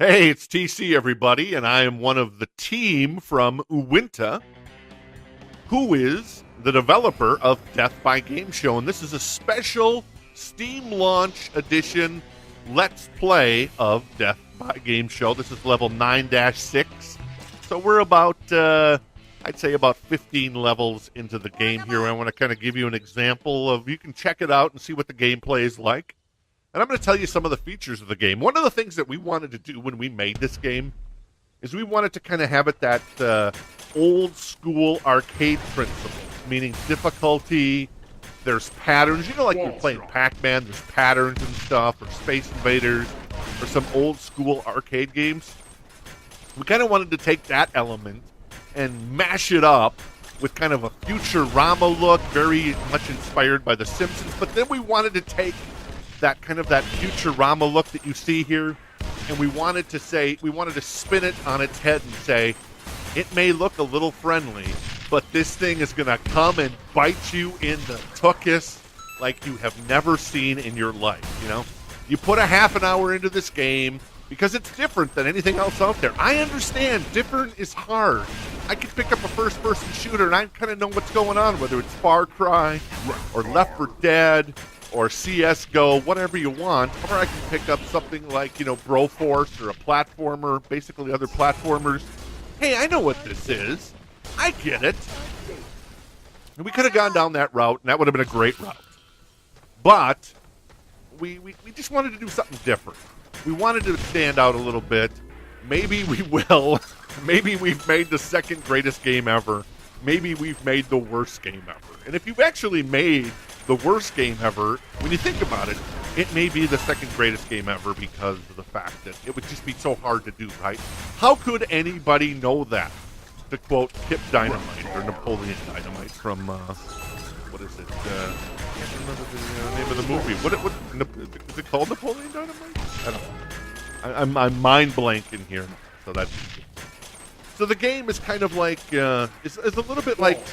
Hey, it's TC, everybody, and I am one of the team from Oointah, who is the developer of Death by Game Show, and this is a special Steam launch edition Let's Play of Death by Game Show. This is level 9-6, so we're about, I'd say about 15 levels into the game here. I want to kind of give you an example of, you can check it out and see what the gameplay is like. And I'm going to tell you some of the features of the game. One of the things that we wanted to do when we made this game is we wanted to kind of have it that old school arcade principle, meaning difficulty, there's patterns. You know, like you're playing Pac-Man, there's patterns and stuff, or Space Invaders, or some old school arcade games. We kind of wanted to take that element and mash it up with kind of a Futurama look, very much inspired by The Simpsons. But then we wanted to take that kind of that Futurama look that you see here, and we wanted to spin it on its head and say, it may look a little friendly, but this thing is going to come and bite you in the tuchus like you have never seen in your life, you know? You put a half an hour into this game because it's different than anything else out there. I understand different is hard. I can pick up a first-person shooter and I kind of know what's going on, whether it's Far Cry or Left 4 Dead or CSGO, whatever you want, or I can pick up something like, you know, Broforce or a platformer, basically other platformers. Hey, I know what this is. I get it. And we could have gone down that route, and that would have been a great route. But we just wanted to do something different. We wanted to stand out a little bit. Maybe we will. Maybe we've made the second greatest game ever. Maybe we've made the worst game ever. And if you've actually made the worst game ever, when you think about it, it may be the second greatest game ever because of the fact that it would just be so hard to do, right? How could anybody know that? To quote Kip Dynamite, or Napoleon Dynamite from, what is it? I can't remember the name of the movie. What is it called, Napoleon Dynamite? I don't know. I'm mind blanking here, so that's... So the game is kind of like, it's a little bit like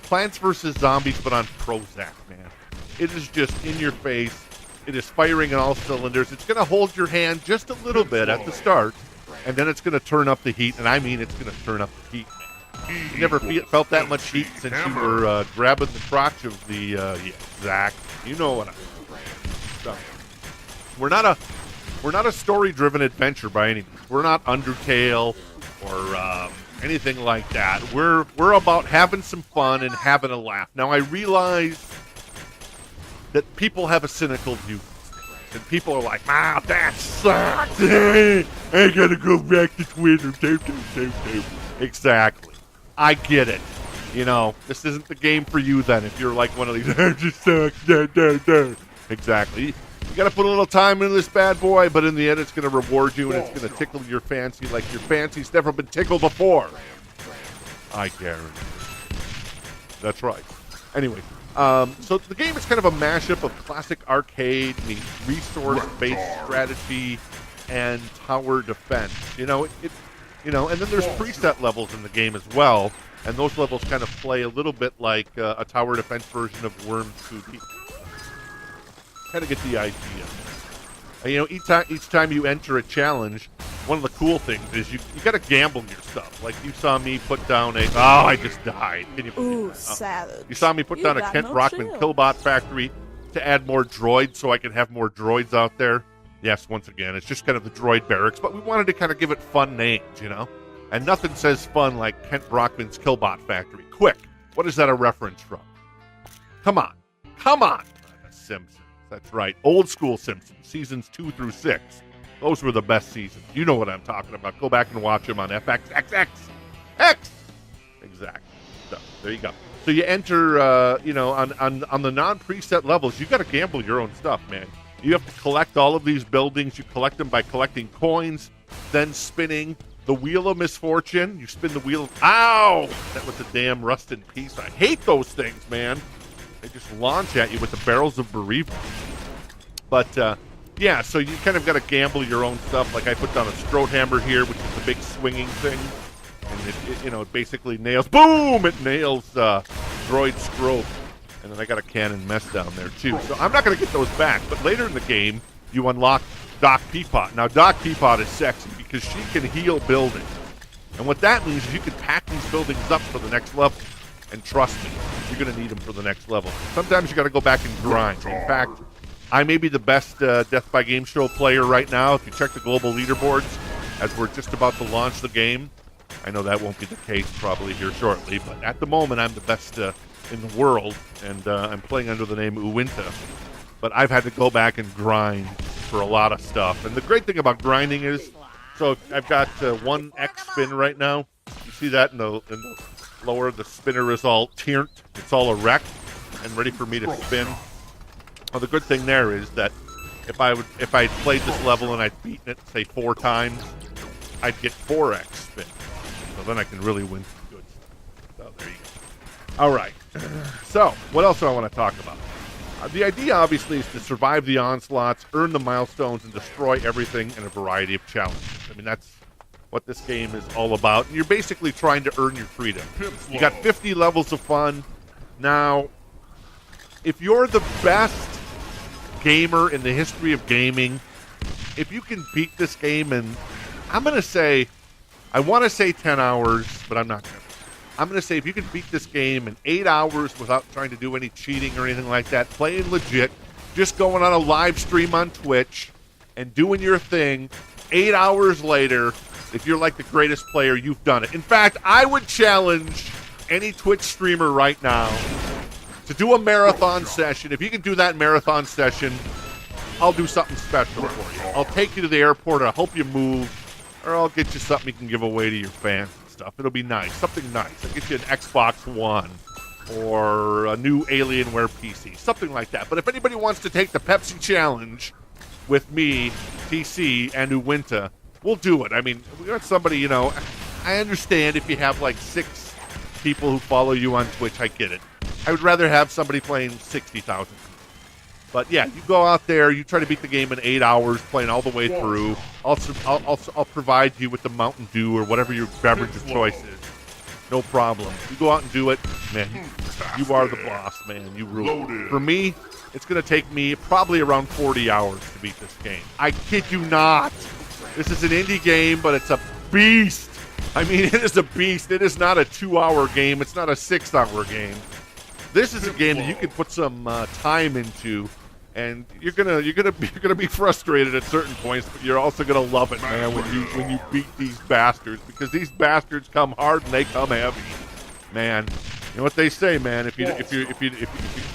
Plants vs. Zombies, but on Prozac, man. It is just in your face. It is firing on all cylinders. It's going to hold your hand just a little bit at the start, and then it's going to turn up the heat, and I mean it's going to turn up the heat, man. You never felt that much heat since you were grabbing the crotch of the, yeah, Zach. You know what I mean. So, we're not a story-driven adventure by any means. We're not Undertale or anything like that. We're about having some fun and having a laugh. Now, I realize that people have a cynical view. And people are like, that sucks. I gotta go back to Twitter. Exactly. I get it. You know, this isn't the game for you then if you're like one of these, it just sucks. Exactly. You got to put a little time into this bad boy, but in the end, it's going to reward you, and it's going to tickle your fancy like your fancy's never been tickled before. I guarantee. That's right. Anyway, so the game is kind of a mashup of classic arcade meets resource-based strategy and tower defense. You know, and then there's preset levels in the game as well, and those levels kind of play a little bit like a tower defense version of Worms 2D. Kind of get the idea. And, you know, each time you enter a challenge, one of the cool things is you got to gamble your stuff. Like you saw me put down I just died. Can you believe that? Savage. You saw me put down a Kent Brockman Killbot factory to add more droids so I can have more droids out there. Yes, once again, it's just kind of the droid barracks, but we wanted to kind of give it fun names, you know? And nothing says fun like Kent Brockman's Killbot factory. Quick, what is that a reference from? Come on. The Simpsons. That's right. Old school Simpsons, seasons 2 through 6. Those were the best seasons. You know what I'm talking about. Go back and watch them on FXXX. X! Exactly. So, there you go. So you enter, on the non-preset levels, you got to gamble your own stuff, man. You have to collect all of these buildings. You collect them by collecting coins, then spinning the Wheel of Misfortune. You spin the wheel. Ow! That was a damn rusted piece. I hate those things, man. They just launch at you with the barrels of bereavement. But, yeah, so you kind of got to gamble your own stuff. Like I put down a Strodehammer here, which is the big swinging thing. And it basically nails, boom! It nails Droid Strobe. And then I got a cannon mess down there, too. So I'm not going to get those back. But later in the game, you unlock Doc Peapot. Now, Doc Peapot is sexy because she can heal buildings. And what that means is you can pack these buildings up for the next level. And trust me, you're going to need them for the next level. Sometimes you got to go back and grind. In fact, I may be the best Death by Game Show player right now. If you check the global leaderboards, as we're just about to launch the game, I know that won't be the case probably here shortly, but at the moment I'm the best in the world, and I'm playing under the name Oointah. But I've had to go back and grind for a lot of stuff. And the great thing about grinding is, so I've got one X spin right now. You see that in the lower, the spinner is all tiered. It's all erect and ready for me to spin. Well, the good thing there is that if I played this level and I'd beaten it, say 4 times, I'd get 4x spin. So then I can really win some good stuff. So there you go. All right. So what else do I want to talk about? The idea, obviously, is to survive the onslaughts, earn the milestones, and destroy everything in a variety of challenges. I mean, that's what this game is all about. And you're basically trying to earn your freedom. You got 50 levels of fun. Now, if you're the best gamer in the history of gaming, if you can beat this game in, I'm going to say, I want to say 10 hours, but I'm not going to. I'm going to say if you can beat this game in 8 hours without trying to do any cheating or anything like that, playing legit, just going on a live stream on Twitch and doing your thing, 8 hours later, if you're like the greatest player, you've done it. In fact, I would challenge any Twitch streamer right now to do a marathon session. If you can do that marathon session, I'll do something special for you. I'll take you to the airport, I'll help you move, or I'll get you something you can give away to your fans. Stuff. It'll be nice. Something nice. I'll get you an Xbox One or a new Alienware PC. Something like that. But if anybody wants to take the Pepsi Challenge with me, TC, and Oointah, we'll do it. I mean, we got somebody, I understand if you have like 6 people who follow you on Twitch. I get it. I would rather have somebody playing 60,000 people. But yeah, you go out there, you try to beat the game in 8 hours, playing all the way through. I'll provide you with the Mountain Dew or whatever your beverage of choice is. No problem. You go out and do it, man. You are the boss, man. You rule. For me, it's going to take me probably around 40 hours to beat this game. I kid you not. This is an indie game, but it's a beast. I mean, it is a beast. It is not a 2-hour game. It's not a 6-hour game. This is a game that you can put some time into. And you're gonna be frustrated at certain points, but you're also gonna love it, man, when you beat these bastards, because these bastards come hard and they come heavy, man. You know what they say, man? If you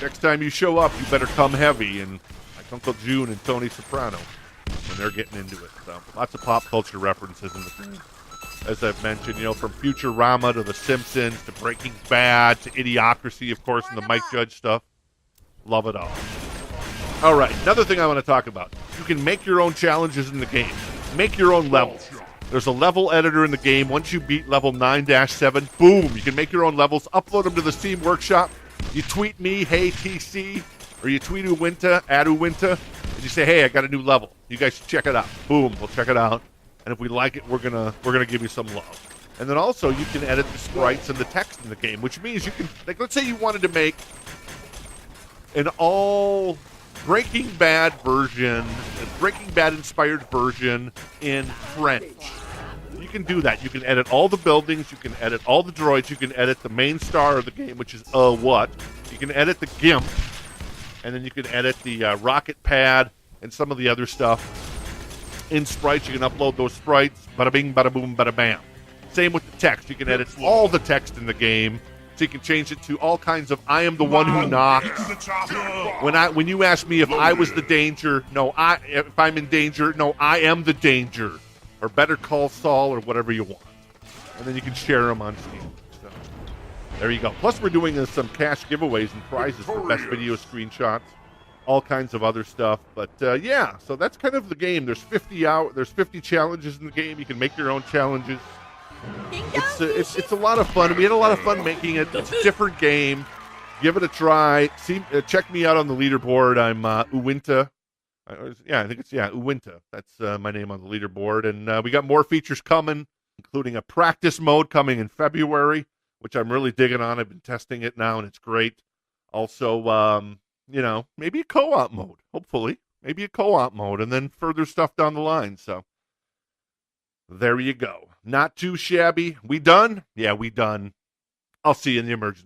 next time you show up, you better come heavy. And like Uncle June and Tony Soprano, when they're getting into it. So lots of pop culture references in the game, as I've mentioned. From Futurama to The Simpsons to Breaking Bad to Idiocracy, of course, and the Mike Judge stuff. Love it all. All right, another thing I want to talk about. You can make your own challenges in the game. Make your own levels. There's a level editor in the game. Once you beat level 9-7, boom, you can make your own levels, upload them to the Steam Workshop. You tweet me, hey TC, or you tweet Oointah, at Oointah, and you say, hey, I got a new level. You guys should check it out. Boom, we'll check it out. And if we like it, we're gonna give you some love. And then also you can edit the sprites and the text in the game, which means you can, like, let's say you wanted to make an all Breaking Bad version, a Breaking Bad inspired version in French. You can do that. You can edit all the buildings, you can edit all the droids, you can edit the main star of the game, which is What. You can edit the GIMP, and then you can edit the rocket pad and some of the other stuff. In sprites, you can upload those sprites, bada bing, bada boom, bada bam. Same with the text. You can edit all the text in the game. So you can change it to all kinds of I am the one who knocks. When you ask me if I was the danger, no, if I'm in danger, no, I am the danger. Or Better Call Saul or whatever you want. And then you can share them on Steam. So, there you go. Plus we're doing some cash giveaways and prizes for best video screenshots. All kinds of other stuff. But yeah, so that's kind of the game. There's 50 challenges in the game. You can make your own challenges. It's a lot of fun. We had a lot of fun making it. It's a different game. Give it a try. Check me out on the leaderboard. I'm Oointah. I think it's Oointah. That's my name on the leaderboard. And we got more features coming, including a practice mode coming in February, which I'm really digging on. I've been testing it now, and it's great. Also, maybe a co-op mode. Hopefully, maybe a co-op mode, and then further stuff down the line. So there you go. Not too shabby. We done? Yeah, we done. I'll see you in the emergency.